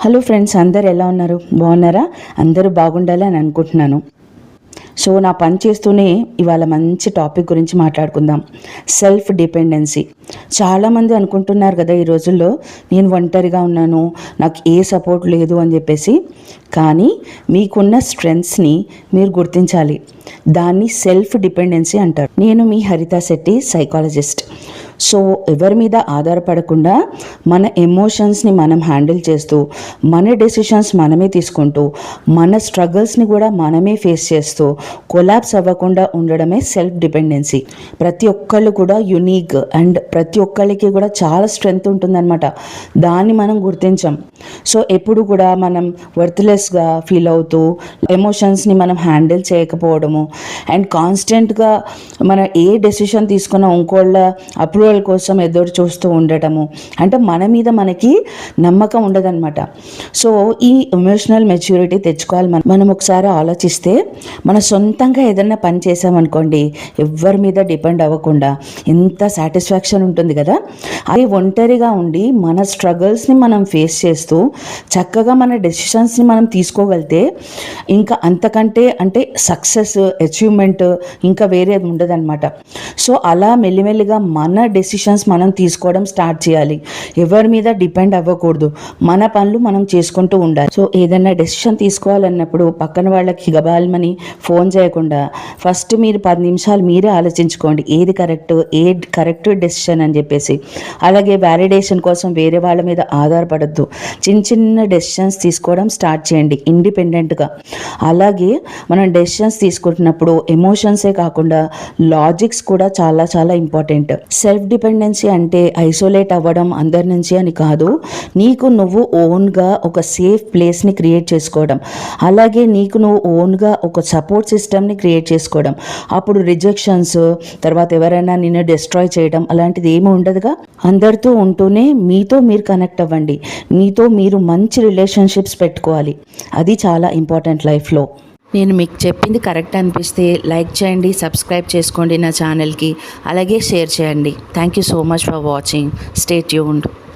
Hello friends, అందరు ఎలా ఉన్నారు? బాగున్నారా? అందరూ బాగుండాలి అని అనుకుంటున్నాను. సో నా పని చేస్తూనే ఇవాళ మంచి టాపిక్ గురించి మాట్లాడుకుందాం. Self dependency. చాలామంది అనుకుంటున్నారు కదా ఈ రోజుల్లో, నేను ఒంటరిగా ఉన్నాను, నాకు ఏ సపోర్ట్ లేదు అని చెప్పేసి. కానీ మీకున్న స్ట్రెంగ్స్ని మీరు గుర్తించాలి. దాన్ని సెల్ఫ్ డిపెండెన్సీ అంటారు. నేను మీ హరిత శెట్టి, సైకాలజిస్ట్. సో ఎవరి మీద ఆధారపడకుండా మన ఎమోషన్స్ని మనం హ్యాండిల్ చేస్తూ, మన డెసిషన్స్ మనమే తీసుకుంటూ, మన స్ట్రగుల్స్ని కూడా మనమే ఫేస్ చేస్తూ కొలాప్స్ అవ్వకుండా ఉండడమే సెల్ఫ్ డిపెండెన్సీ. ప్రతి ఒక్కళ్ళు కూడా యునీక్ అండ్ ప్రతి ఒక్కళ్ళకి కూడా చాలా స్ట్రెంగ్త్ ఉంటుందన్నమాట. దాన్ని మనం గుర్తించాం. సో ఎప్పుడు కూడా మనం వర్త్లెస్గా ఫీల్ అవుతూ ఎమోషన్స్ని మనం హ్యాండిల్ చేయకపోవడము అండ్ కాన్స్టెంట్గా మన ఏ డెసిషన్ తీసుకున్నా ఇంకోళ్ళ అప్రూవల్ కోసం ఎదురు చూస్తూ ఉండటము, అంటే మన మీద మనకి నమ్మకం ఉండదన్నమాట. సో ఈ ఎమోషనల్ మెచ్యూరిటీ తెచ్చుకోవాలి. మనం ఒకసారి ఆలోచిస్తే, మన సొంతంగా ఏదైనా పని చేసామనుకోండి, ఎవరి మీద డిపెండ్ అవ్వకుండా ఎంత సాటిస్ఫాక్షన్ ఉంటుంది కదా. అది ఒంటరిగా ఉండి మన స్ట్రగుల్స్ని మనం ఫేస్ చేస్తూ చక్కగా మన డెసిషన్స్ని మనం తీసుకోగలితే ఇంకా అంతకంటే అంటే సక్సెస్ అచీవ్మెంట్ ఇంకా వేరేది ఉండదన్నమాట. సో అలా మెల్లిమెల్లిగా మన డెసిషన్స్ మనం తీసుకోవడం స్టార్ట్ చేయాలి. ఎవరి మీద డిపెండ్ అవ్వకూడదు. మన పనులు మనం చేసుకుంటూ ఉండాలి. సో ఏదైనా డెసిషన్ తీసుకోవాలన్నప్పుడు పక్కన వాళ్ళకి గబాల్మని ఫోన్ చేయకుండా ఫస్ట్ మీరు 10 నిమిషాలు మీరే ఆలోచించుకోండి, ఏది కరెక్ట్ డెసిషన్ అని చెప్పేసి. అలాగే వ్యాలిడేషన్ కోసం వేరే వాళ్ళ మీద ఆధారపడద్దు. చిన్న డెసిషన్స్ తీసుకోవడం స్టార్ట్ చేయండి ఇండిపెండెంట్గా. అలాగే మనం డెసిషన్స్ తీసుకుంటున్నప్పుడు ఎమోషన్సే కాకుండా లాజిక్స్ కూడా చాలా చాలా ఇంపార్టెంట్. సెల్ఫ్ డిపెండెన్సీ అంటే ఐసోలేట్ అవ్వడం అందరి నుంచి అని కాదు. నీకు నువ్వు ఓన్గా ఒక సేఫ్ ప్లేస్ని క్రియేట్ చేసుకోవడం, అలాగే నీకు నువ్వు ఓన్గా ఒక సపోర్ట్ సిస్టమ్ని క్రియేట్ చేసుకోవడం. అప్పుడు రిజెక్షన్స్, తర్వాత ఎవరైనా నిన్ను డిస్ట్రాయ్ చేయడం అలాంటిది ఏమీ ఉండదుగా. అందరితో ఉంటూనే మీతో మీరు కనెక్ట్ అవ్వండి. మీతో మీరు మంచి రిలేషన్షిప్స్ పెట్టుకోవాలి. అది చాలా ఇంపార్టెంట్ లైఫ్లో. నేను మీకు చెప్పింది కరెక్ట్ అనిపిస్తే లైక్ చేయండి, సబ్స్క్రైబ్ చేసుకోండి నా ఛానల్కి, అలాగే షేర్ చేయండి. Thank you so much for watching. Stay tuned.